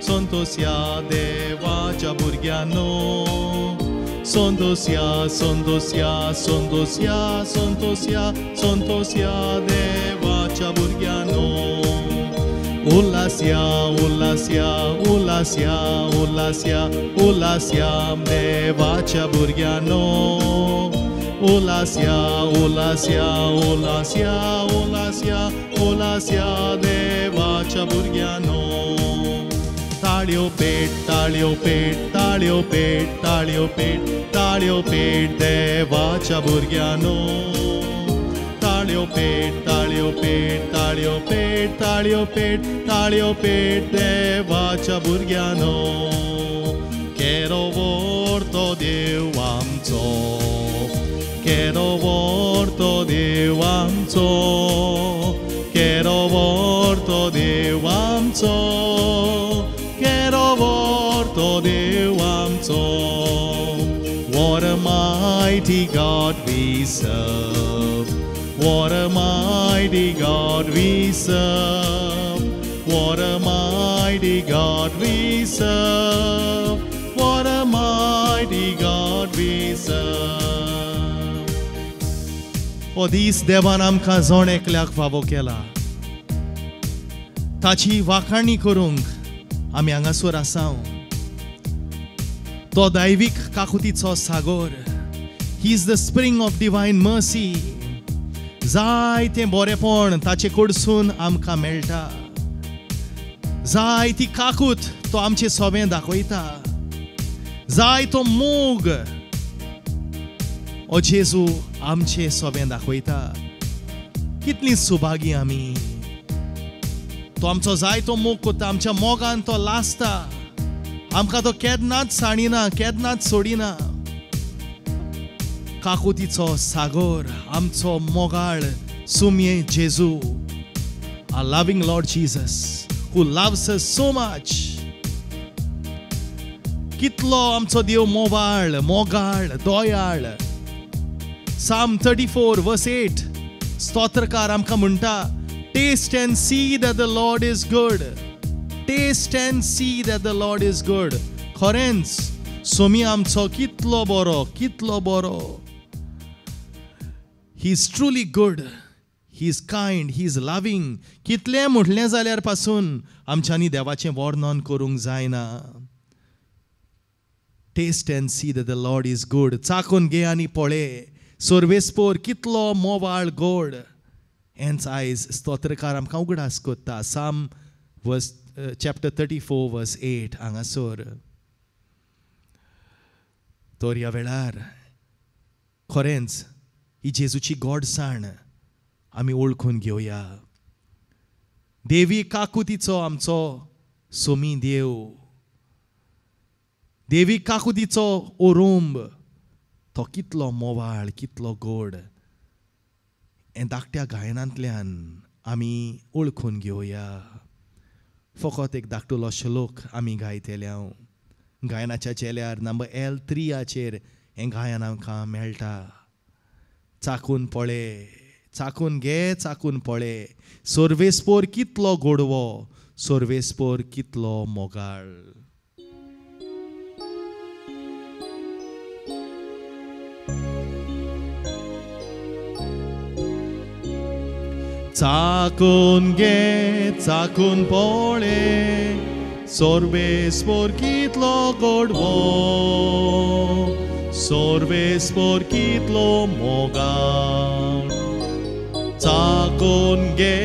Sontosia देवाच्या भुरग्यांनो Sontosia देवाच्या भुरग्यांनो उल्लास्या देवाच्या भुरग्यांनो उल्लास्या देवाच्या भुरग्यांनो ताळ्यो पेट देवाच्या भुरग्यांनो ताळ्यो पेट देवाच्या भुरग्यांनो केरो व्हरतो देव आमचो केरो व्हरतो देव आमचो केरो व्हरतो देव आमचो केरो व्हरतो देव आमचो What a mighty God we serve. What a mighty God we serve. What a mighty God we serve. What a mighty God we serve. O दीस देवान आमकां जोण एकल्याक फावो केला. ताची वाखाणी करूंक आमी हांगासर आसाव. तो दैवीक काकुतीचो Sagar. He is the spring of divine mercy. जायते बरेपण ताचे कडसून आमकां मेळटा. जाय ती काकूत तो आमचे सोबें दाखयता. जाय तो मोग ओ जेजू आमचे सोबें दाखयता. कितली सुभागी आमी. तो आमचो जाय तो मोग कोता. आमच्या मोगान तो लासता. आमकां तो केदनाच साडिना केदनाच सोडिना. काकुतीचो सागोर आमचो मोगाळ सुमये जेजू. Our loving Lord Jesus who loves us so much. कितलो आमचो देव मोगाळ दोयाळ. Psalm 34 verse 8 स्तोत्रकार आमकां म्हणटा taste and see that the Lord is good. Taste and see that the Lord is good. खरेंच सोमी आमचो कितलो बरो. He is truly good. He is kind. He is loving. कितले म्हटलें जाल्यार पासून आमच्यांनी देवाचें वर्णन करूंक जायना. Taste and see that the Lord is good. चाखून घे आनी पळय सोर्वेस्पोर कितलो मोवाळ गोड. हेंच आयज स्तोत्रकार आमकां उगडास कोत्ता. Psalm chapter 34 verse 8 हांगासर. तर ह्या वेळार खरेंच ही जेजूची गोडसाण आमी ओळखून घेवया. देवी काकुतीचो आमचो सोमी देव. देवी काकुतीचो ओरूंब तो कितलो मोवाळ कितलो गोड. हें धाकट्या गायनांतल्यान आमी ओळखून घेवया. फकत एक धाकटुलो श्लोक आमी गायतले. गायनाच्या चेल्यार नंबर L3 हें गायन आमकां मेळटा. चाकून घे चाकून पळय सोर्वेस्पोर कितलो गोडवो सोर्वेस्पोर कितलो मोगाळ. चाकून घे चाकून पळय सोर्वेस्पोर कितलो गोडवो सोर्वेस्पोर कितलो मोगाळ. चाकून घे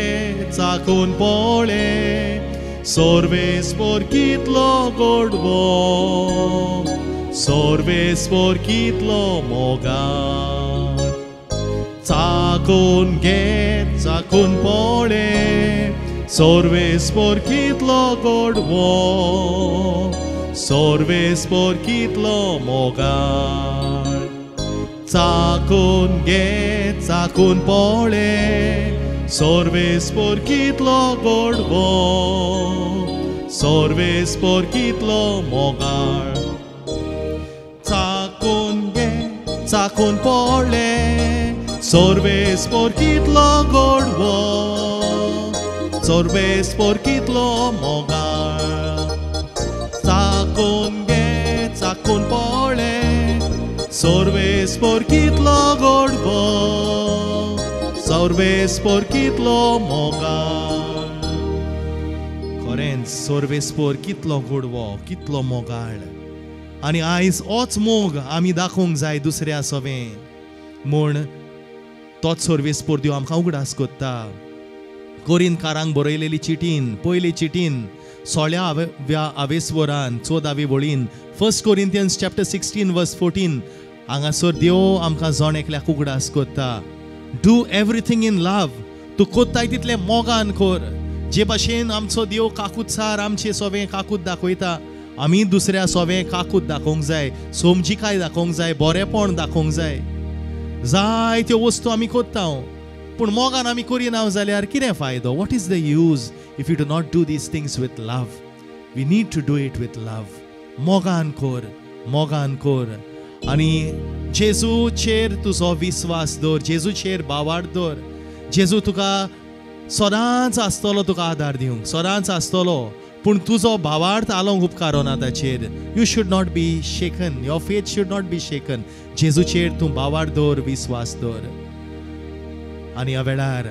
चाकून पळय सोर्वेस्पोर कितलो गोडवो सोर्वेस्पोर कितलो मोगाळ. चाकून घे चाकून पळय सोर्वेस्पोर कितलो गोडवो सोर्वेस्पोर कितलो मोगाळ. चाकून घे चाकून पळय सोर्वेस्पोर कितलो गोडवो सोर्वेस्पोर कितलो मोगाळ चाकून घे चाकून पळय सोर्वेस्पोर कितलो गोडवो सोर्वेस्पोर कितलो मोगाळ चाकून घे चाकून पळय सोर्वेस्पोर कितलो गोडवो सोर्वेस्पोर कितलो मोगाळ खरेंच सोर्वेस्पोर कितलो गोडवो कितलो मोगाळ आनी आयज होच मोग आमी दाखोवंक जाय दुसऱ्या सोवें म्हूण तोच सोर्वेस्पोर दिव आमकां उगडास कोत्ता कोरिंथकारांक बरयलेली चिटीन पयली चिटीन 16व्या आवेस्वरान 14वी वळीन 1 Corinthians chapter 16 verse 14 हांगासर देव आमकां जोण एकल्याक उगडास कोत्ता डू एवरीथिंग इन लव तूं कोत्ताय तितलें मोगान कोर जे भाशेन आमचो देव काकूतसार आमचे सोवें काकूत दाखयता आमी दुसऱ्या सोवें काकूत दाखोवंक जाय सोमजीकाय दाखोवंक जाय बरेपण दाखोवंक जाय जायत्यो वस्तू आमी कोत्ता पूण मोगान आमी करिना जाल्यार कितें फायदो what is the use if you do not do these things with love we need to do it with love मोगान कोर आनी जेजूचेर तुजो विस्वास दवर जेजूचेर बावाड दवर जेजू तुका सदांच आसतलो तुका आदार दिवंक सदांच आसतलो पूण तुजो भावार्थ आलोंक उपकारो ना ताचेर you should not be shaken your faith should not be shaken जेजूचेर तूं भावार्थ दवर विस्वास दवर आनी ह्या वेळार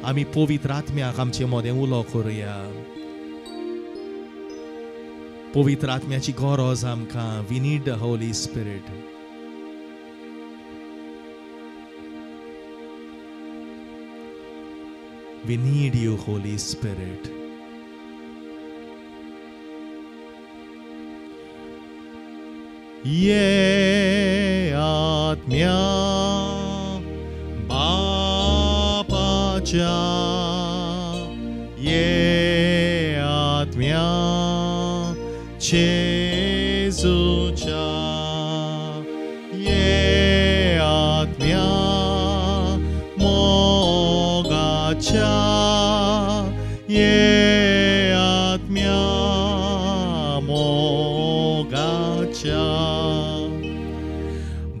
आमी पवित्र आत्म्याक आमचे मोदें उलो करुया पवित्र आत्म्याची गरज आमकां we need the holy spirit we need you holy spirit ये आत्म्या बापाच्या ये आत्म्या जेजूच्या ये आत्म्या मोगाच्या ये आत्म्या मोगाच्या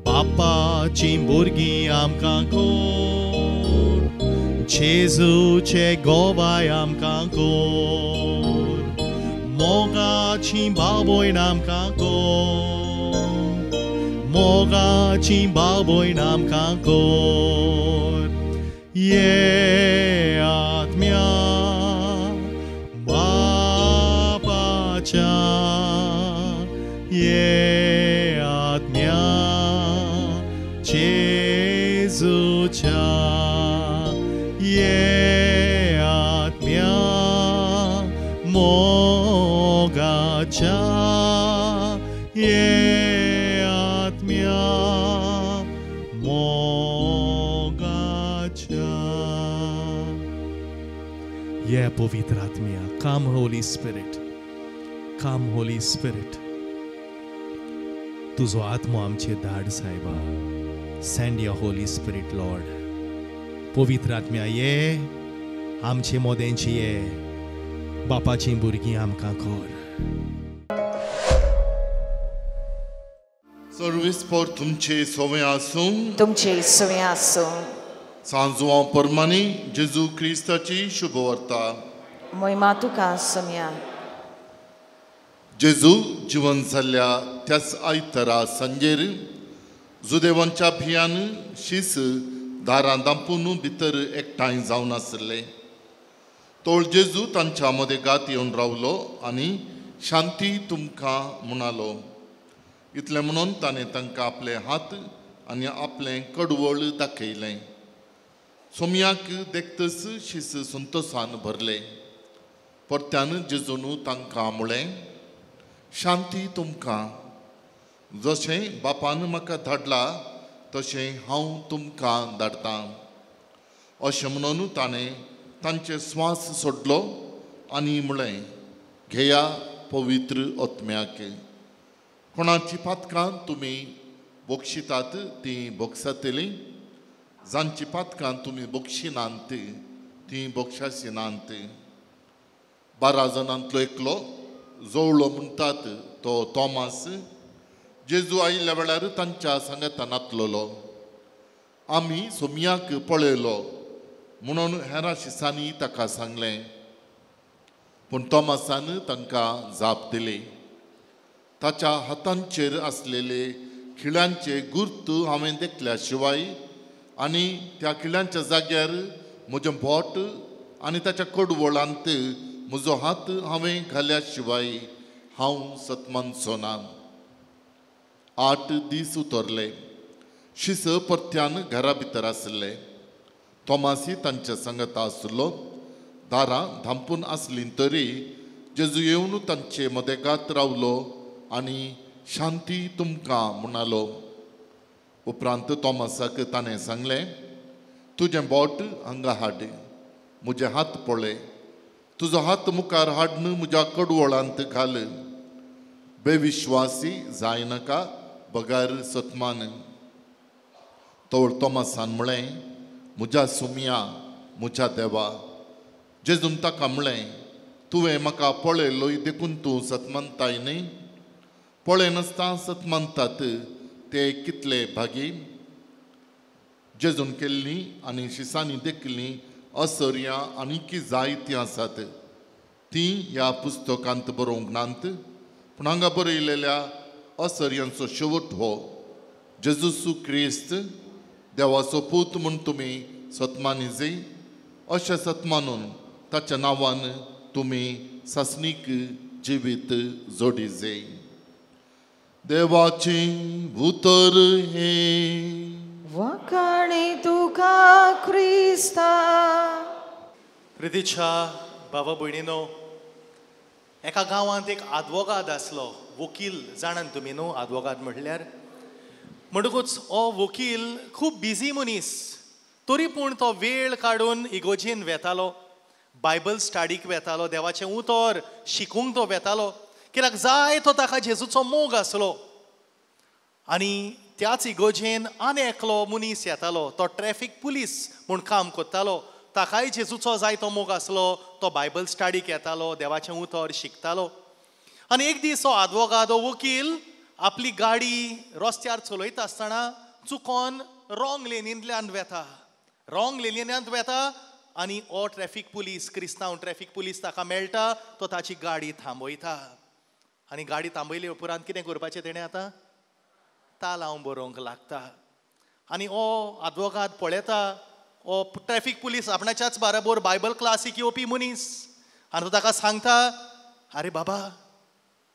बापाची भुरगीं आमकां कोर जेजूचे गोबाय आमकां कोर मोगाची बाबोयण आमकां कोर मोगाची बाबोयण आमकां कोर ये आत्म्या बापाच्या ये आत्म्या जेजूच्या ये आत्म्या मोगाच्या ये आत्म्या मोगाच्या ये पवित्र आत्म्या कम होली स्पिरिट तुझो आत्मो आमचे धाड सायबा send your Holy spirit Lord पवित्र आत्म्या ये आमचे मोदेंची ये बापाची भुरगीं आमकां कोर सर्वेस्पोर तुमचे सोवें आसूं सांजवां परमानी जेजू क्रिस्ताची शुभवार्ता महिमा तुका सम्या जेजू जिवन जाल्ल्या त्याच आयतारा सांजेर जुदेवांच्या भियान शीस दारां दांपून भितर एकठांय जावन आसले तोळ जेजू तांच्या मदेगात येवन रावलो आनी शांती तुमकां म्हणालो इतलें म्हणून ताणें तांकां आपले हात आनी आपलें कडवळ दाखयलें सोमयाक देखतच शीस संतोशान भरले परत्यान जेजून तांकां म्हळें शांती तुमकां जशें बापान म्हाका धाडला तशें हांव तुमकां धाडटां अशें म्हणून ताणें तांचे स्वास सोडलो आनी म्हळें घेया पवित्र आत्म्याक कोणाची पातकां तुमी बोक्षितात ती बोक्षतली जांची पातकां तुमी बोक्षिनांत ती बोक्षासिनांत 12 जाणांतलो एकलो जोवळो म्हणटात तो तोमास जेजू आयिल्ल्या वेळार तांच्या सांगातान नातलोलो आमी सोमयाक पळयलो म्हणून हेरां शिसांनी ताका सांगलें पूण तोमासान तांकां जाप दिली ताच्या हातांचेर आसलेले खिळ्यांचे गुर्त हांवें देखल्या शिवाय आनी त्या खिळ्यांच्या जाग्यार म्हजें बोट आनी ताच्या कडवळांत म्हजो हात हांवें घाल्या शिवाय हांव सतमानचो ना 8 दीस उतरले शिस परत्यान घरा भितर आसले तोमासी तांच्या सांगाता आसलो दारां धांपून आसलीं तरी जेजू येवन तांचे मदेगांत रावलो आनी शांती तुमकां म्हणालो उपरांत तोमासाक ताणें सांगलें तुजें बोट हांगा हाड म्हजे हात पळय तुजो हात मुखार हाडून म्हज्या कडवळांत घाल बेविश्वासी जाय नाका बगार सतमान तोवर तोमासान म्हळें म्हज्या सुमया म्हज्या देवा जेजून ताका म्हळें तुवें म्हाका पळयलोय देखून तूं सतमनताय न्ही पळय नासता सतमनतात ते कितले भागी जेजून केल्लीं आनी शिसांनी देखलीं असर्यां आनीक जायतीं आसात तीं ह्या पुस्तकांत बरोवंक नात पूण हांगा बरयलेल्या असर्यांचो शेवट हो जेजूसू क्रिस्त देवाचो पूत म्हूण तुमी सतमानिजे अशें सतमानून ताच्या नांवान तुमी सासणीक जिवीत जोडिजे देवाचें उतर हे वखाणी तुका क्रिस्ता प्रितीच्या बाबा भयणीनो एका गांवांत एक आदवोगाद आसलो वकील जाणान तुमी न्हू आदवोगाद म्हटल्यार म्हणटकूच हो वकील खूब बिजी मनीस तरी पूण तो वेळ काडून इगोजेन वेतालो बायबल स्टडीक वेतालो देवाचें उतर शिकूंक तो वेतालो कित्याक जाय तो ताका जेजूचो मोग आसलो आनी त्याच इगोजेन आनी एकलो मनीस येतालो तो ट्रॅफिक पुलीस म्हूण काम करतालो ताकाय जेजूचो जाय तो मोग आसलो तो बायबल स्टडीक येतालो देवाचें उतर शिकतालो आनी एक दीस हो आदवोगाद हो वकील आपली गाडी रस्त्यार चलयता आसतना चुकोन रॉंग लेनींतल्यान वेता आनी हो ट्रॅफिक पुलीस क्रिस्तांव ट्रॅफिक पुलीस ताका मेळटा तो ताची गाडी थांबयता आनी गाडी थांबयले उपरांत कितें करपाचें तेणें आतां तालांव बरोवंक लागता आनी हो आदवोगाद पळयता हो ट्रॅफिक पुलीस आपणाच्याच बाराबर बायबल क्लासीक येवपी मनीस आनी तो ताका सांगता आरे बाबा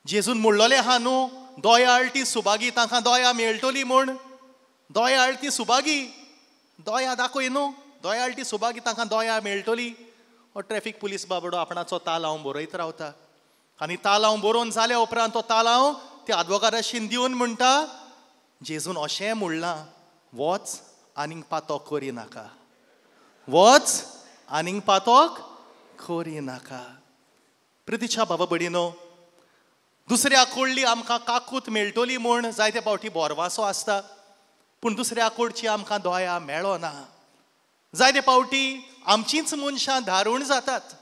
जेजून म्हणलोलें आहा न्हू दोयाळ ती सुबागी तांकां दोया मेळटली म्हूण दोयाळ ती सुबागी दोया दाखय न्हू दोयाळ ती सुबागी तांकां दोया मेळटली हो ट्रॅफिक पुलीस बाबडो आपणाचो तालांव बरयत रावता आनी तालांव बरोवन जाल्या उपरांत तो तालांव त्या आदवोगादाशीन दिवन म्हणटा जेजून अशें म्हणलां वच आनीक पातोक करी नाका वच आनीक पातोक करी नाका प्रितीच्या बाबा भयणीनो दुसऱ्या कडली आमकां काकूत मेळटली म्हूण जायते फावटी बोरवासो आसता पूण दुसऱ्या कडची आमकां दोया मेळना जायते फावटी आमचींच मनशां धारुण जातात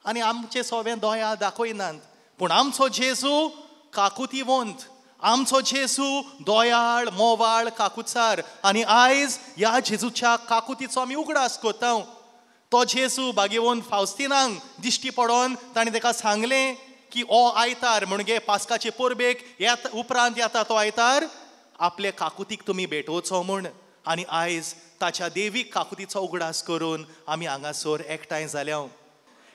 आनी आमचें सगळें दोया दाखयनात पूण आमचो जेजू काकुतीवंत आमचो जेजू दोयाळ मोवाळ काकुचार आनी आयज ह्या जेजूच्या काकुतीचो आमी उगडास कोत्ता तो जेजू भाग्यवंत फावस्तिनांक दिश्टी पडोन ताणें ताका सांगलें की हो आयतार म्हणजे पास्काचे परबेक उपरांत येता तो आयतार आपले काकुतीक तुमी भेटोवचो म्हूण आनी आयज ताच्या देवीक काकुतीचो उगडास करून आमी हांगासर एकठांय जाल्या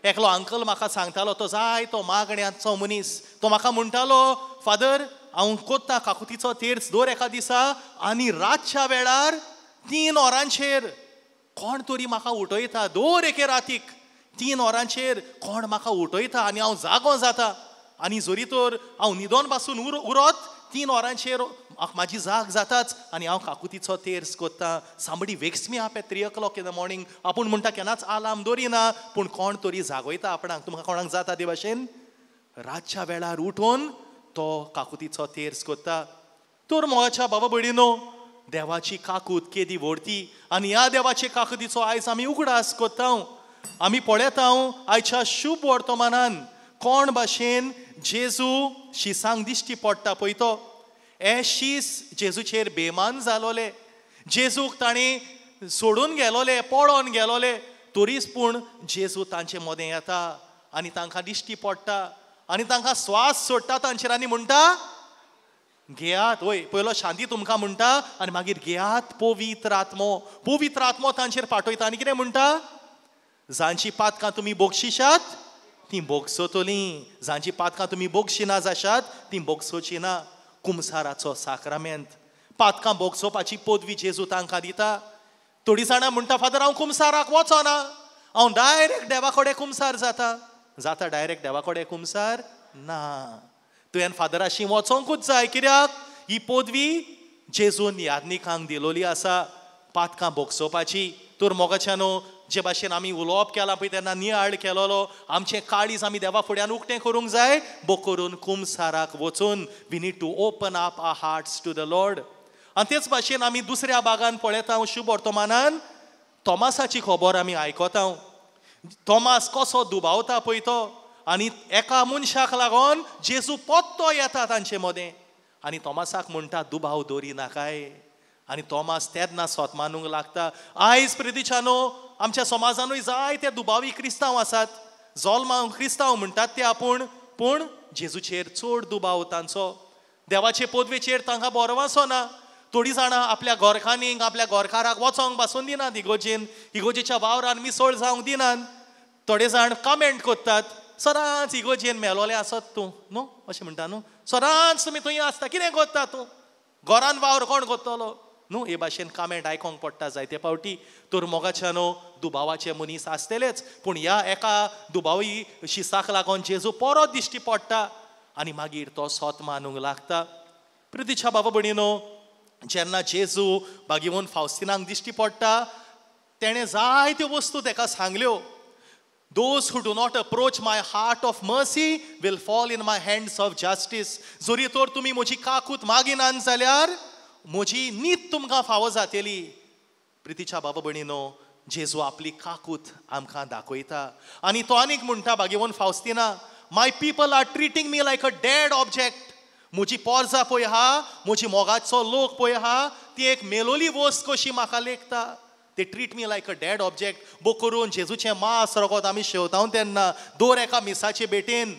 एकलो अंकल म्हाका सांगतालो तो जाय तो मागण्यांचो मनीस तो म्हाका म्हणटालो फादर हांव कोत्ता काकुतीचो तेर्स दर एका दिसा आनी रातच्या वेळार 3 वरांचेर कोण तरी म्हाका उठयता दर एके रातीक 3 वरांचेर कोण म्हाका उठयता आनी हांव जागो जाता आनी जरी तर हांव न्हिदोन पासून उरत 3 वरांचेर म्हाजी जाग जाताच आनी हांव काकुतीचो तेर्स कोत्ता सामबडी वेक्स मी आप 3 o'clock इन द मॉर्निंग आपूण म्हणटा केन्नाच आलार्म दवरिना पूण कोण तरी जागयता आपणाक तुमकां कोणाक जाता ते भाशेन रातच्या वेळार उठोन तो काकुतीचो तेर्स कोत्ता तर मोगाच्या बाबा भयणीनो, देवाची काकूत केदी व्हरती आनी ह्या देवाचे काकुतीचो आयज आमी उगडास कोत्ता. आमी पळयता आयच्या शुभ वर्तमानान कोण भाशेन जेजू शिसांक दिश्टी पडटा पळय तो. हे शीस जेजूचेर बेमान जालोले, जेजूक ताणी सोडून गेलोले, पळोवन गेलोले, तरीच पूण जेजू तांचे मदें येता आनी तांकां दिश्टी पडटा आनी तांकां स्वास सोडटा तांचेर आनी म्हणटा घेयात. वय पयलो शांती तुमकां म्हणटा आनी मागीर घेयात पवित्र आत्मो तांचेर पाठयता आनी कितें म्हणटा, जांची पातकां तुमी बोगशिशात ती बोगसोतलीं, जांची पातकां तुमी बोगशिना जाशात ती बोगसोची ना. कुमसाराचो साक्रामेंत, पातकां बोगसोवपाची पदवी जेजू तांकां दिता. थोडीं जाणां म्हणटा फादर हांव कुमसाराक वचना, हांव डायरेक्ट देवा कडेन कुमसार जाता डायरेक्ट देवा कडेन कुमसार ना. तुवें फादराशी वचोंकूच जाय, कित्याक ही पदवी जेजून याज्ञिकांक दिलोली आसा पातकां बोगसोवपाची. तर मोगाच्यानो जे भाशेन आमी उलोवप केलां पळय तेन्ना नियाळ केलोलो, आमचें काळीज आमी देवा फुड्यान उक्तें करूंक जाय, बो करून कुमसाराक वचून we need to open up our hearts to the lord. आनी तेच भाशेन आमी दुसऱ्या भागान पळयता शुभ वर्तमानान तोमासाची खबर आमी आयकता. तोमास कसो दुबावता पळय तो, आनी एका मनशाक लागोन जेजू पोत्तो येता तांचे मदें आनी तोमासाक म्हणटा दुबाव दवरी नाकाय. आनी तोमास तेन्ना स्वत मानूंक लागता. आयज प्रितीच्यानो आमच्या समाजानूय जायते दुबावी क्रिस्तांव आसात, जल्मांक क्रिस्तांव म्हणटात ते आपूण, पूण जेजूचेर चड दुबाव तांचो. देवाचे पदवेचेर तांकां बोरवासो ना. थोडीं जाणां आपल्या घोरकांनीक आपल्या घोरकाराक वचोंक पासून दिनात इगोजेच्या वावरान मिसळ जावंक दिनात. थोडे जाण कमेंट करतात, सदांच इगोजेन मेलोले आसत तूं न्हू, अशें म्हणटा न्हू, सदांच तुमी थंय आसता, कितें कोत्ता तूं, घरान वावर कोण कोत्तलो न्हू, हे भाशेन कमेंट आयकोंक पडटा जायते फावटी. तर मोगाच्यानो दुबावाचे मनीस आसतलेच, पूण ह्या एका दुबावी शिसाक लागून जेजू परत दिश्टी पडटा आनी मागीर तो स्वत मानूंक लागता. प्रितीच्या बाबा भयणीनो, जेन्ना जेजू बागीवन फावस्तिनाक दिश्टी पडटा तेणें जायत्यो वस्तू ताका सांगल्यो. Those who do not approach my heart of mercy will fall in my hands of justice. जरी तर तुमी म्हजी काकूत मागिनात जाल्यार म्हजी नीत तुमकां फावो जातली. प्रितीच्या बाबा भयणीनो, जेजू आपली काकूत आमकां दाखयता आनी तो आनीक म्हणटा बागीवन Faustina, my people are treating me like a dead object. म्हजी पोरजां पळय आहा, म्हजी मोगाचो लोक पळय आहा, ती एक मेलोली वस्त कशी म्हाका लेखता. ते treat me like a dead object. बो करून जेजूचें मांस रगत आमी शेवता तेन्ना दर एका मिसाचे बेटेन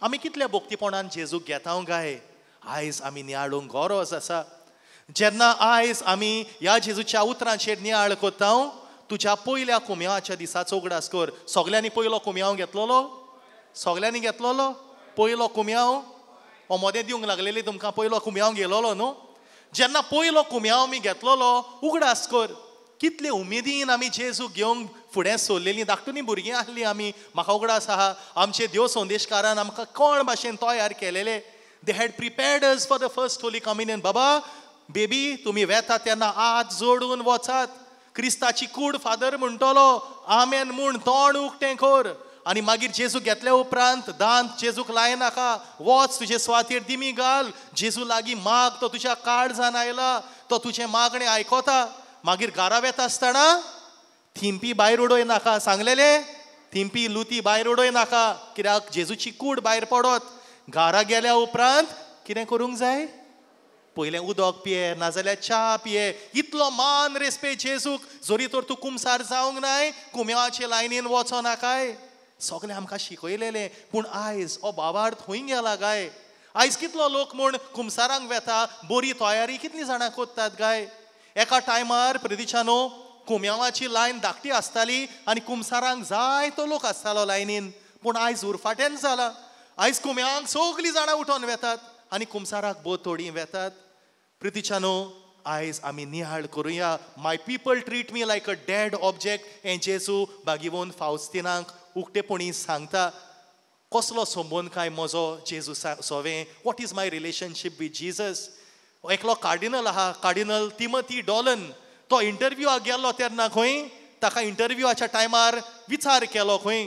आमी कितल्या भोक्तीपणान जेजूक घेता काय. आयज आमी नियाळूंक गरज आसा. जेन्ना आयज आमी ह्या जेजूच्या उतरांचेर नियाळ कोत्ता, तुज्या पयल्या कुम्याच्या दिसाचो उगडास कर. सगल्यांनी पयलो कुम्यांव घेतलोलो, सगल्यांनी घेतलोलो पयलो कुम्यांव. हो मोदें दिवंक लागलेली तुमकां पयलो कुम्यांव गेलोलो न्हू. जेन्ना पयलो कुम्यांव आमी घेतलोलो, उगडास कर. कितले उमेदीन आमी जेजू घेवंक फुडें सरलेलीं धाकटुनी भुरगीं आसलीं आमी. म्हाका उगडास आहा, आमचे देव संदेशकारान आमकां कोण भाशेन तयार केलेले. They had prepared us for the first holy communion. बाबा बेबी तुमी वेतात तेन्ना हात जोडून वचात. क्रिस्ताची कूड फादर म्हणटलो आमेन म्हूण तोंड उक्तें कर. आनी मागीर जेजू घेतल्या उपरांत दांत जेजूक लायनाका, वच तुजे स्वातेर दिमी घाल, जेजू लागीं माग, तो तुज्या काळजान आयला, तो तुजें मागणें आयकोता. मागीर घरा वेता आसतना थिंपी भायर उडोय नाका, सांगलेले थिंपी लुती भायर उडोय नाका, कित्याक जेजूची कूड भायर पडत. घरा गेल्या उपरांत कितें करूंक जाय, पयलें उदक पिये नाजाल्यार च्या पिये. इतलो मान रेस्पेद जेजूक, जरी तर तूं कुमसार जावंक नाय, कुम्यावाचे लायनीन वचो नाकाय. सगळें आमकां शिकयलेलें. पूण आयज हो बाबार्थ खंय गेला गाय. आयज कितलो लोक म्हूण कुमसारांक वेता, बरी तयारी कितलीं जाणां कोत्तात गाय. एका टायमार प्रितीच्यानो कुम्यावाची लायन धाकटी आसताली आनी कुमसारांक जायतो लोक आसतालो लायनीन. पूण आयज उरफाटेंच जाला. आयज कुम्यांक सगळीं जाणां उठोन वेतात आनी कुमसाराक बोð थोडीं वेतात. प्रितीच्यानो आयज आमी नियाळ करुया. My people treat me like a dead object. हें जेजू बागीवन फावस्तिनाक उक्तेपणी सांगता. कसलो संबंद काय म्हजो जेजू सोवें. What is my relationship with Jesus. एकलो कार्डिनल आहा, कार्डिनल तिमोथी डॉलन. तो इंटरव्यूआक गेल्लो तेन्ना खंय ताका इंटरव्यूआच्या टायमार विचार केलो खंय,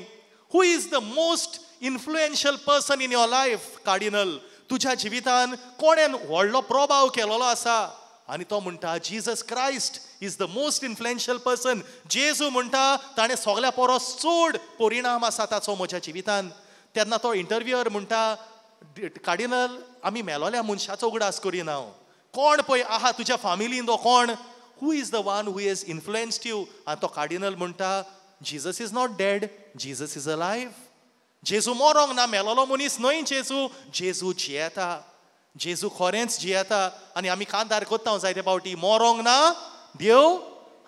हू is the most influential person in your life. Cardinal, तुज्या जिवितान कोणें व्हडलो प्रभाव केलेलो आसा आनी तो म्हणटा Jesus Christ is the most influential person. जेजू म्हणटा ताणें सगल्या परस चड परिणाम आसा ताचो म्हज्या जिवितान. तेन्ना तो इंटरव्यूअर म्हणटा कार्डिनल आमी मेलोल्या मनशाचो उगडास करिना. कोण पळय आहा तुज्या फॅमिलीन तो कोण, who is the one who has influenced you. आनी तो कार्डिनल म्हणटा Jesus is not dead, Jesus is alive. जेजू मरोंक ना, मेलोलो मनीस न्हय जेजू. जेजू जियेता, जेजू खरेंच जियेता. आनी आमी कांतार कोत्ता जायते फावटी मरोंक ना, देव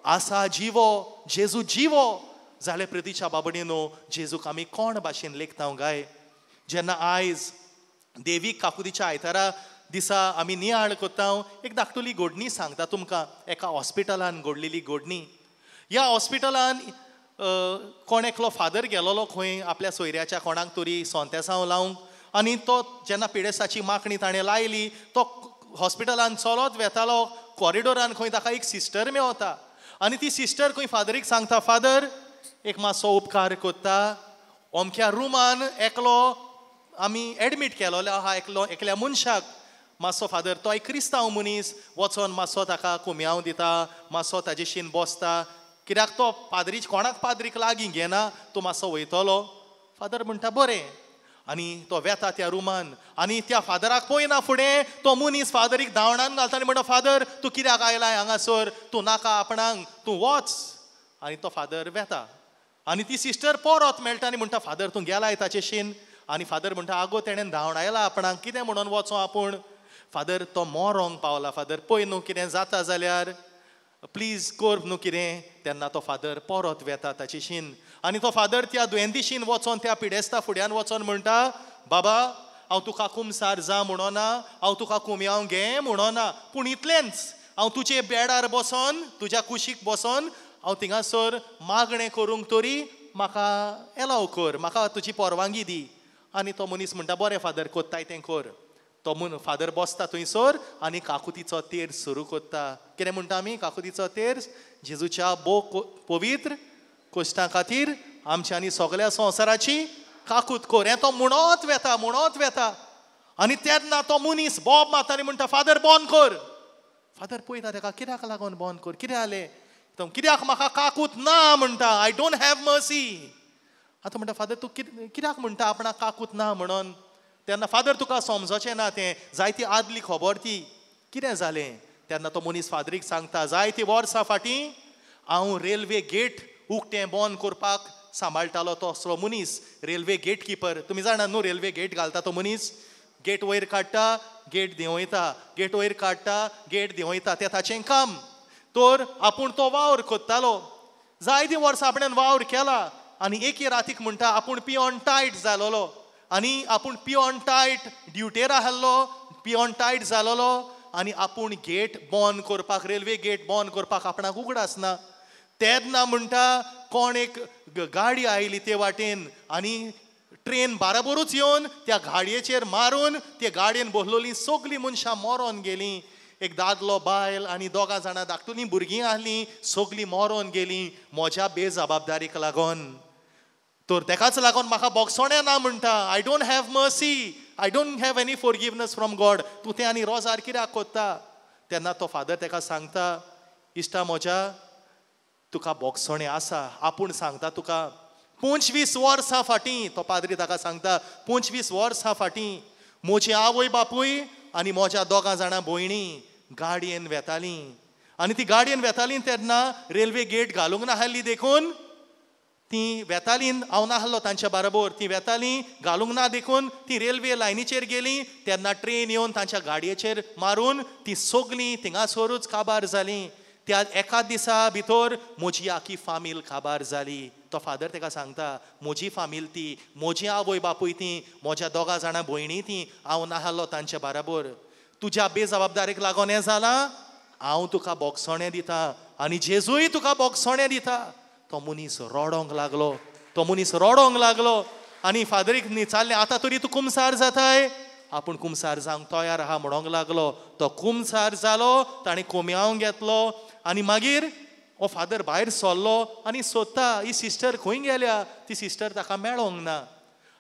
आसा जिवो, जेजू जिवो. जाल्यार प्रितीच्या बाबडीनो जेजूक आमी कोण भाशेन लेखता गाय. जेन्ना आयज देवीक काकुतीच्या आयतारा दिसा आमी नियाळ कोत्ता, एक धाकटुली घडणी सांगता तुमकां. एका हॉस्पिटलान घडलेली घडणी. ह्या हॉस्पिटलान कोण एकलो फादर गेलोलो खंय आपल्या सोयऱ्याच्या कोणाक तरी सोंतेसांव लावंक. आनी तो जेन्ना पिडेसाची मागणी ताणें लायली, तो हॉस्पिटलान चलत वेतालो. कॉरिडोरान खंय ताका एक सिस्टर मेवता आनी ती सिस्टर खंय फादरीक सांगता, फादर एक मातसो उपकार कोत्ता, अमक्या रुमान एकलो आमी एडमीट केलोलो आहा एकल्या मनशाक. मातसो फादर तो एक क्रिस्तांव मनीस वचोन मातसो ताका कुम्यांव दिता, मातसो ताजेशीन बसता. कित्याक तो पाद्रीच कोणाक पाद्रीक लागीं घेना, तो मातसो वयतलो. फादर म्हणटा बरें. आनी तो वेता त्या रुमान आनी त्या फादराक पळयना फुडें तो मनीस फादरीक धांवणान घालता आनी म्हणटा फादर तूं कित्याक आयलाय हांगासर, तूं नाका आपणांक, तूं वच. आनी तो फादर वेता आनी ती सिस्टर परत मेळटा आनी म्हणटा फादर तूं गेलाय ताचेशीन. आनी फादर म्हणटा आगो तेणें धांवडायला आपणाक, कितें म्हणून वचो आपूण. फादर तो मरोंक पावला. फादर पळय न्हू कितें जाता जाल्यार प्लीज कर न्हू कितें. तेन्ना तो फादर परत वेता ताचेशीन आनी तो फादर त्या दुयेंतीशीन वचोन त्या पिडेस्ता फुड्यान वचोन म्हणटा बाबा हांव तुका कुमसार जा म्हणोना, हांव तुका कुम्यांव घे म्हणोना, पूण इतलेंच हांव तुजे बेडार बसोन तुज्या कुशीक बसोन हांव थिंगासर मागणें करूंक तरी म्हाका एलाव कर, म्हाका तुजी परवानगी दी. आनी तो मनीस म्हणटा बरें फादर कोत्ताय तें कर. तो फादर बसता थंयसर आनी काकुतीचो तेर सुरू कोत्ता. कितें म्हणटा आमी काकुतीचो तेर, जेजूच्या पवित्र कोश्टां खातीर आमच्या आनी सगळ्या संवसाराची काकूत कोर. हें तो म्हणत वेता. आनी तेन्ना तो मनीस बोब मारता आनी म्हणटा फादर बंद कर. फादर पळयता ताका कित्याक लागून बंद कर, कितें जालें. कित्याक म्हाका काकूत ना म्हणटा, आय डोंट हॅव मर्सी. आतां म्हणटा फादर तूं कित्याक म्हणटा आपणाक काकूत ना म्हणून. तेन्ना फादर तुका समजोचें ना तें, जायती आदली खबर ती. कितें जालें. तेन्ना तो मनीस फादरीक सांगता जायती वर्सां फाटीं हांव रेल्वे गेट उक्तें बंद करपाक सांबाळटालो तो असलो मनीस, रेल्वे गेट किपर. तुमी जाणा न्हू रेल्वे गेट घालता तो मनीस. गेट वयर काडटा, गेट देंवयता, गेट वयर काडटा, गेट देंवयता, तें ताचें काम. तर आपूण तो वावर कोत्तालो. जायतीं वर्सां आपणें वावर केला आनी एके रातीक म्हणटा आपूण पियोन टायट जालोलो आनी आपूण पियोन टायट ड्युटेर आहलो, पियोन टायट जालोलो आनी आपूण गेट बंद करपाक, रेल्वे गेट बंद करपाक आपणाक उगडास ना. तेन्ना म्हणटा कोण एक गाडी आयली ते वाटेन आनी ट्रेन बाराबरूच येवन त्या गाडयेचेर मारून ते गाडयेन बसलोलीं सगलीं मनशां मरोन गेलीं. एक दादलो बायल आनी दोगां जाणां धाकटुलीं भुरगीं आहलीं, सगलीं मरोन गेलीं म्हज्या बेजबाबदारीक लागून. तर तेकाच लागून म्हाका बोगसोणें ना म्हणटा. I don't have mercy, I don't have any forgiveness from God. तूं तें आनी रोजार कित्याक कोत्ता. तेन्ना तो फादर तेका सांगता इश्टा म्हज्या तुका बोगसोणें आसा. आपूण सांगता तुका 25 वर्सां फाटीं, तो पाद्री ताका सांगता 25 वर्सां फाटीं म्हजी आवय बापूय आनी म्हज्या दोगां जाणां भयणी गाडयेन वेतालीं आनी ती गाडयेन वेतालीं तेन्ना रेल्वे गेट घालूंक नाहली देखून ती वेतालीं, हांव नाहलो तांच्या बरोबर, ती वेतालीं घालूंक ना देखून ती रेल्वे लायनीचेर गेलीं. तेन्ना ट्रेन येवन तांच्या गाडयेचेर मारून ती सगलीं थिंगासरूच काबार जालीं. त्या एका दिसा भितर म्हजी आखी फामील काबार जाली. तो फादर ताका सांगता म्हजी फामील ती, म्हजी आवय बापूय ती, म्हज्या दोगां जाणां भयणी ती, हांव नाहलो तांच्या बरोबर. तुज्या बेजबाबदारीक लागून हें जालां, हांव तुका बोगसोणें दिता आनी जेजूय तुका बोगसोणें दिता. तो मनीस रडोंक लागलो आनी फादरीक न्ही चाललें आतां तरी तूं कुमसार जाताय. आपूण कुमसार जावंक तयार आहा म्हणोंक लागलो. तो कुमसार जालो, ताणें कोम्यांव घेतलो आनी मागीर हो फादर भायर सरलो आनी सोदता ही सिस्टर खंय गेल्या. ती सिस्टर ताका मेळोंक ना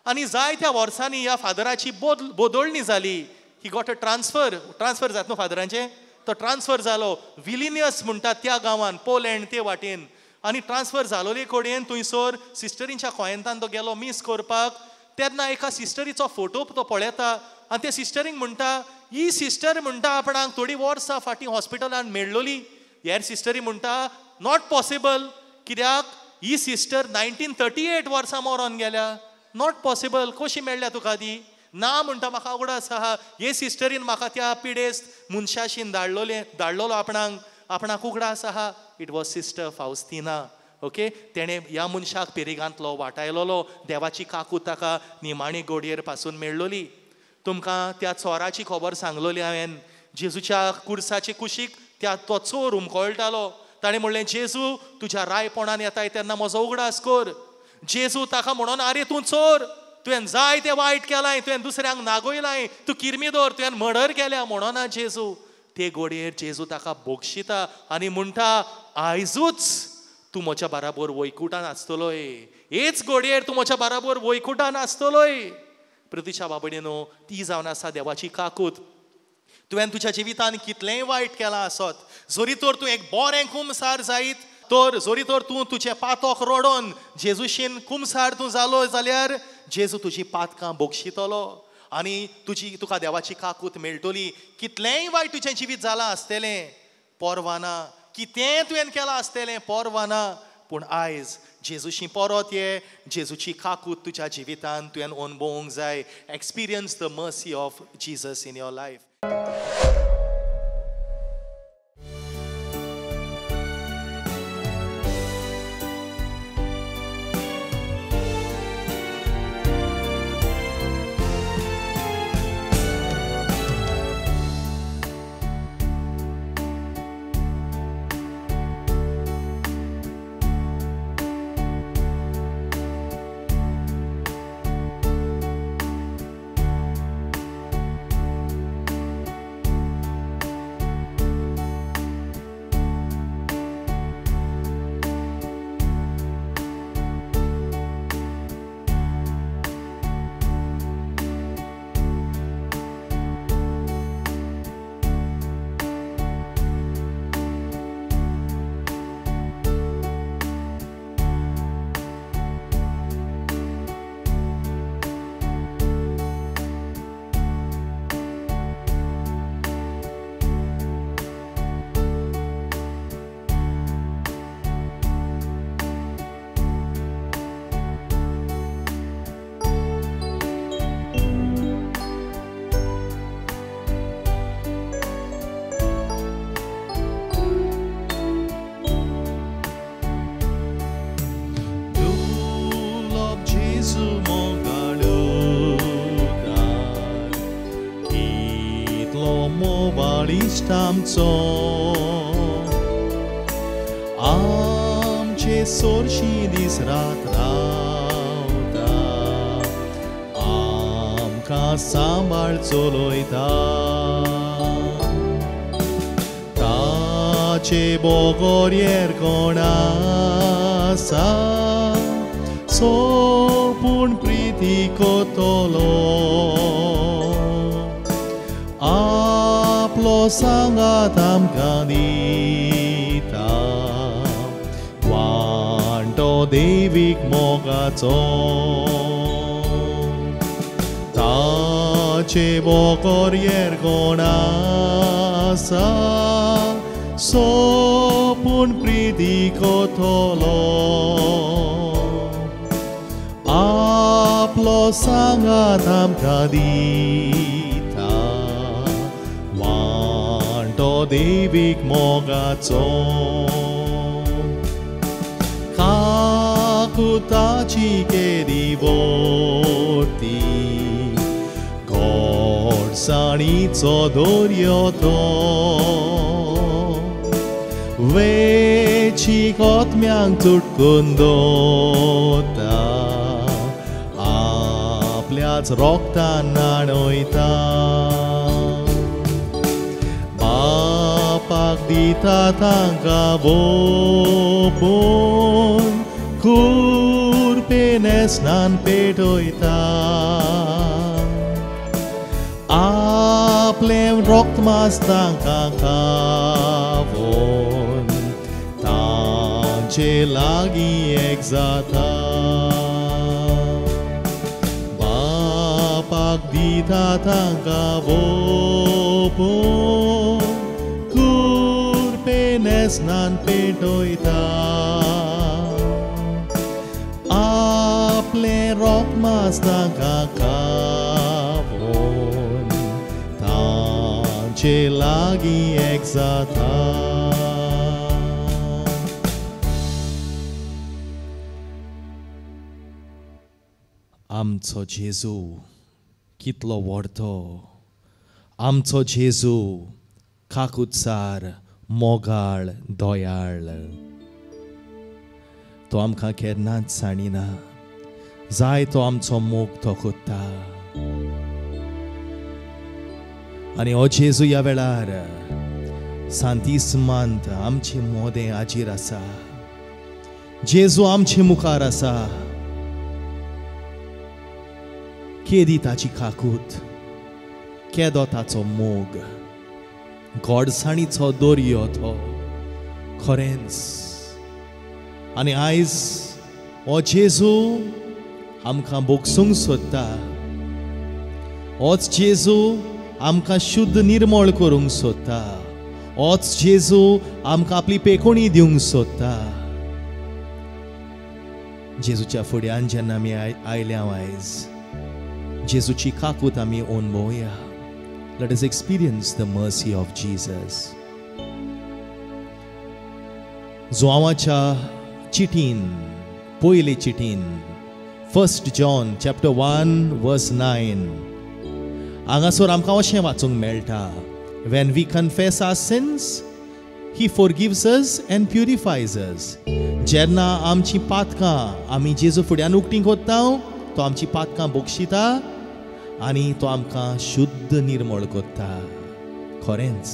आनी जायत्या वर्सांनी ह्या फादराची बोदोळणी जाली. ही गॉट अ ट्रान्सफर जाता न्हू फादरांचे, तो ट्रान्सफर जालो विलिनियस म्हणटा त्या गांवान, पोलंड ते वाटेन. आनी ट्रान्सफर जालोले कडेन थंयसर सिस्टरींच्या कोयंतान तो गेलो मीस करपाक. तेन्ना एका सिस्टरीचो फोटो तो पळयता आनी त्या सिस्टरींक म्हणटा, ही सिस्टर म्हणटा आपणाक थोडी वर्सां फाटीं हॉस्पिटलान मेळ्ळोली. हेर सिस्टरी म्हणटा नॉट पॉसिबल, कित्याक ही सिस्टर 1938 वर्सां मरोन गेल्या. नॉट पॉसिबल, कशी मेळ्ळ्या तुका ती? ना म्हणटा म्हाका उगडास आहा. हे सिस्टरीन म्हाका त्या पिडेस्त मनशाशीन धाडलोलो आपणाक उगडास आहा. It was sister Faustina. Okay, तेणें ह्या मनशाक पेरिगांतलो वाटायलोलो. देवाची काकूट ताका निमाणी गोडयेर पासून मेळ्ळोली. तुमकां त्या चोराची खबर सांगलोली हांवें. जेजूच्या कुर्साचे कुशीक तो चोर हुमकळटालो. ताणें म्हणलें, जेजू तुज्या रायपणान येताय तेन्ना म्हजो उगडास कर. जेजू ताका म्हणून, आरे तूं चोर, तुवें जायतें वायट केलाय, तुवें दुसऱ्यांक नागोयलाय, तूं किरमीदोर, तुवें मर्डर केल्या म्हणोना जेजू. ते घोडयेर जेजू ताका बोगशिता आनी म्हणटा, आयजूच तूं म्हज्या बाराबर वैकुंठान आसतलोय. हेच घोडयेर तूं म्हज्या बाराबर वैकुंठान आसतलोय. प्रतीच्या बाबडीनो, ती जावन आसा देवाची काकूट. तुवें तुज्या जिवितान कितलेंय वायट केलां आसत, जोरी तर तूं एक बरें कुमसार जायत, जोरी तर तूं तुजें पातोक रोडोन जेजूशीन कुमसार तूं जालो जाल्यार जेजू तुजी पातकां बोगशितलो आनी तुका देवाची काकूट मेळटली. कितलेंय वायट तुजें जिवीत जालां आसतलें, पोरवाना, कितें तुवें केलां आसतलें पोरवाना, पूण आयज जेजूशी परत ये. जेजूची काकूट तुज्या जिवितान तुवें अनुभवूंक जाय. Experience the mercy of Jesus in your life. आमचो आमचे सोरशी दीस रात रावता, आमकां सांबाळ चलोयता. ताचे बोगोर्येर कोण आसा, सोपून प्रिती कोतलो. आपलो सांगात आमकां दिता, वांटो देवीक मोगाचो. ताचे बोगोर्येर कोण आसा, सोपून प्रिती कोतलो. आपलो सांगात आमकां दिता, वांटो देवीक मोगाचो. काकुताची केदी वोती, गोडसाणीचो दर्यो तो. वेची कोथम्यांक तुटकून दोता, आपल्याच रोगतान नाणयता. बापाक दिता तांकां भोपून, खुरपे नेस्नान पेटोयता आपले रोक्त मास तांकां खावोन तांचे लागीं एक जाता बापाक दिता तांकां भोवून कुरपे नेस्नान पेटोयता आपले रोक्त मास तांकां खावोन तांचे लागीं एक जाता आमचो जेजू कितलो व्हडतो आमचो जेजू काकुत्सार मोगाळ दोयाळ तो आमकां केन्नाच जाणिना जाय तो आमचो मोग तो कोत्ता आनी हो जेजू ह्या वेळार सांतिस्मांत आमचे मोदें आजीर आसा जेजू आमचे मुखार आसा केदी ताची काकूत केदो ताचो मोग गोडसाणीचो दर्यो तो खरेंच आनी आयज हो जेजू आमकां बोगसूंक सोदता होच जेजू आमकां शुद्ध निर्मळ करूंक सोदता होच जेजू आमकां आपली पेखोणी दिवंक सोदता जेजूच्या फुड्यान जेन्ना आमी आयल्या आयज जेजूची काकूत आमी अनुभवया Let us experience the mercy of Jesus. जोआवाच्या चिटीन पयले चिटीन 1 John chapter 1 verse 9 हांगासर आमकां अशें वाचूंक मेळटा When we confess our sins, He forgives us and purifies us. जेन्ना आमची पातकां आमी जेजू फुड्यान उक्तीं कोत्ता तो आमची पातकां बोगशिता आनी तो आमकां शुद्ध निर्मळ कोत्ता खरेंच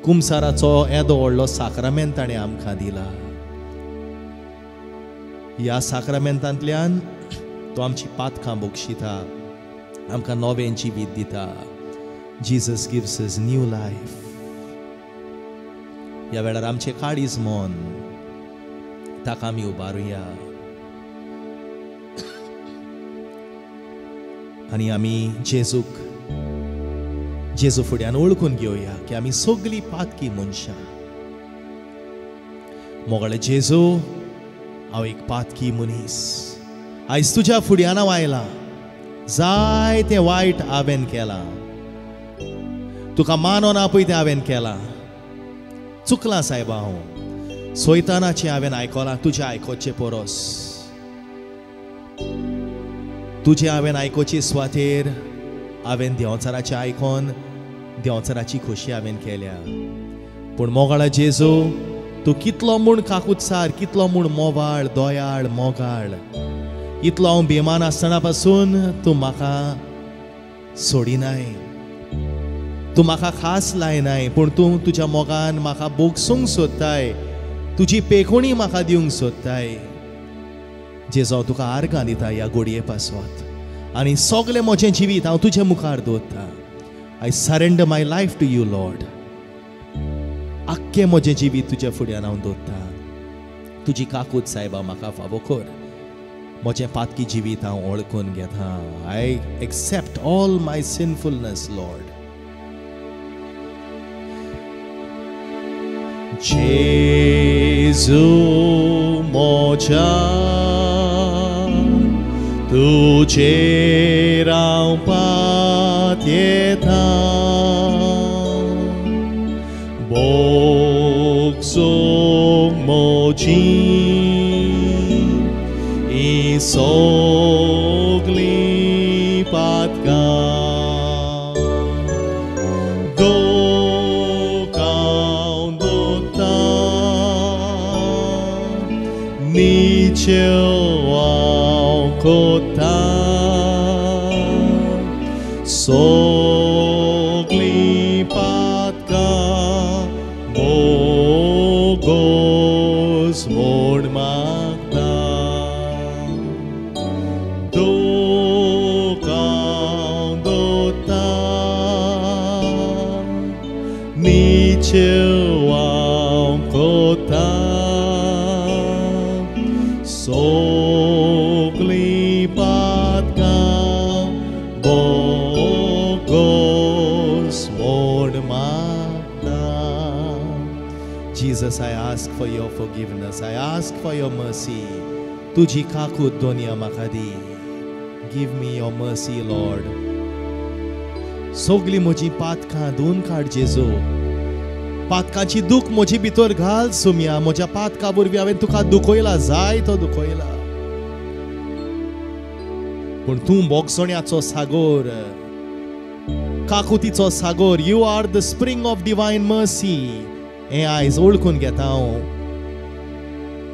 कुमसाराचो येदो व्हडलो साक्रामेंत ताणें आमकां दिला ह्या साक्रामेंतांतल्यान तो आमची पातकां बोगशिता आमकां नवें जिवीत दिता Jesus gives us new life ह्या वेळार आमचें काळीज मन ताका आमी उबारुया आनी आमी जेजू फुड्यान ओळखून घेवया की आमी सगळीं पातकी मनशां मोगळे जेजू हांव एक पातकी मनीस आयज तुज्या फुड्यान हांव आयलां जायतें वायट हांवें केलां तुका मानो ना पळय तें हांवें केलां चुकलां सायबा हांव सोयतानाचें हांवें आयकलां तुजें आयकोचें परस तुजें हांवें आयकोचे सुवातेर हांवें देंवचाराचें आयकोन देंवचाराची खोशी हांवें केल्या पूण मोगाळ जेजू तूं कितलो म्हूण काकुत्सार कितलो म्हूण मोवाळ दोयाळ मोगाळ इतलो हांव बेमान आसतना पासून तूं म्हाका सोडिनाय तूं म्हाका खास लायनाय पूण तूं तुज्या मोगान म्हाका बोगसूंक सोदताय तुजी पेखोणी म्हाका दिवंक सोदताय जेजू हांव तुका आर्गां दिता ह्या घडये पासवात आनी सगळें म्हजें जिवीत हांव तुजे मुखार दवरता I surrender my life to you lord आख्खें म्हजें जिवीत तुज्या फुड्यान हांव दवरता तुजी काकूत सायबा म्हाका फावो कर म्हजें पातकी जिवीत हांव ओळखून घेता I accept all my sinfulness Lord जेजू म्हज्या तुजेर हांव पात येता बोगसूंक म्हजी ही सगळीं पातकां दोगांव दोता नीचें हांव कोत्ता सगळीं पातकां बोगोस म्हूण मागता Jesus, I ask for your forgiveness. I ask for your mercy. तुझी काकूत दोनिया म्हाका दी. Give me your mercy, Lord. सगळी म्हजी पातकां धुवन काड जेजू. पातकांची दूख म्हजे भितर घाल सुम्या. म्हज्या पातकां वरवीं हांवें तुका दुखयला, जाय तो दुखयला. पूण तूं मोगसोण्याचो सागोर, काकुतीचो सागोर. You are the spring of divine mercy. हें आयज ओळखून घेता हांव.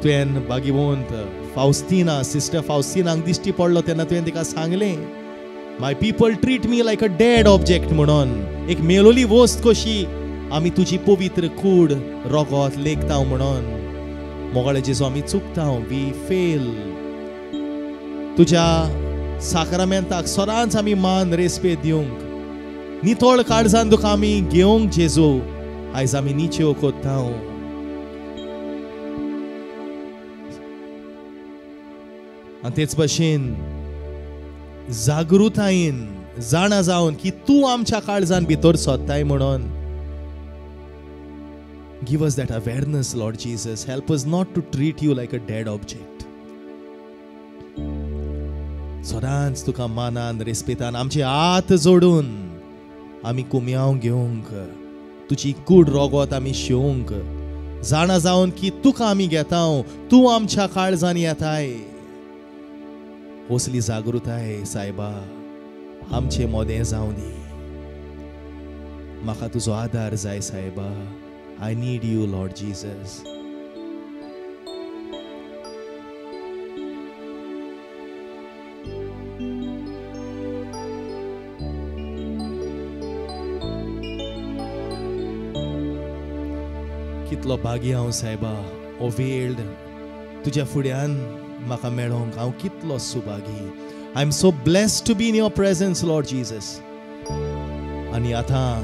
तुवें भागिवंत फाउस्टिना, सिस्टर फाउस्टिनाक दिश्टी पडलो तेन्ना तुवें तिका सांगलें, my people treat me like a dead object म्हणून. एक मेलोली वस्त कशी आमी तुजी पवित्र कूड रगत लेखता म्हणून. मोगाळे जेजू आमी चुकता, वी फेल. तुज्या साक्रामेंताक सदांच आमी मान रेस्पेद दिवंक, नितोळ काळजान तुका आमी घेवंक जेजू आयज आमी निच्यो कोत्ता. आनी तेच भशेन जागृतायेन जाणा जावन की तूं आमच्या काळजान भितर सोदताय म्हणून. Give us that awareness, lord Jesus. Help us not to treat you like a dead object. सदांच तुका मानान रेस्पेतान आमचे हात जोडून आमी कुम्याव घेवंक, तुजी कूड रोगोत आमी शेवंक, जाणा जावन की तुका आमी घेता, तूं आमच्या काळजान येताय. असली जागृताय सायबा आमचे मोदें जावं दी. म्हाका तुजो आदार जाय सायबा. I need you, Lord Jesus. कितलो भागी हांव सायबा. ओ वेळ तुज्या फुड्यान म्हाका मेळोंक हांव कितलो सुभागी. I am so blessed to be in your presence, lord Jesus. आनी आतां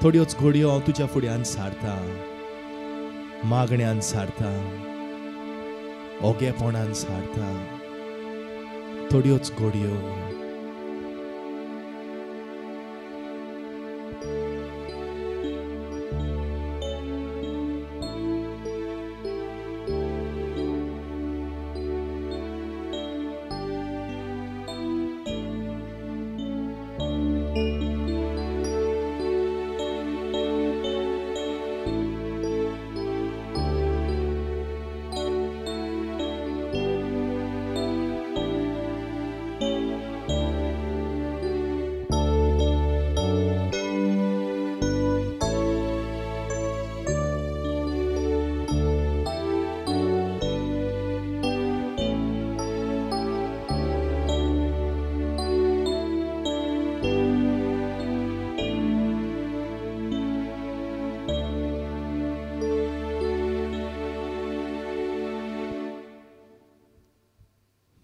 थोड्योच घडयो हांव तुज्या फुड्यान सारता, मागण्यांन सारता, ओगेपणान सारता. थोड्योच घडयो.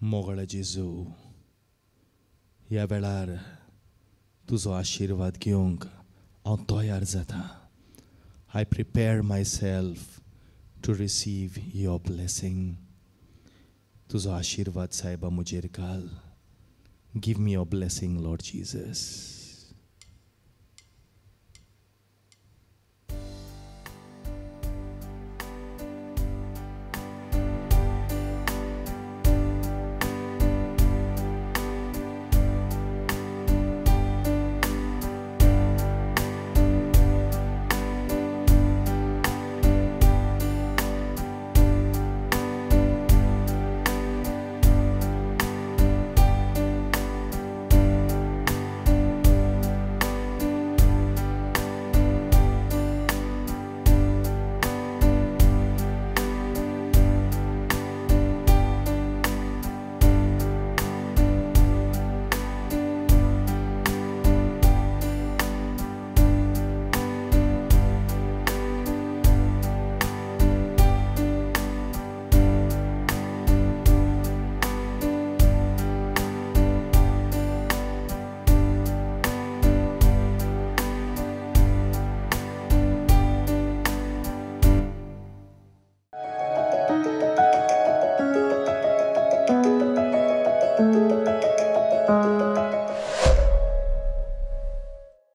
मोगळा जेजू, ह्या वेळार तुजो आशीर्वाद घेवंक हांव तयार जाता. I prepare myself to receive your blessing. तुजो आशीर्वाद सायबा म्हजेर घाल. Give me your blessing, lord Jesus.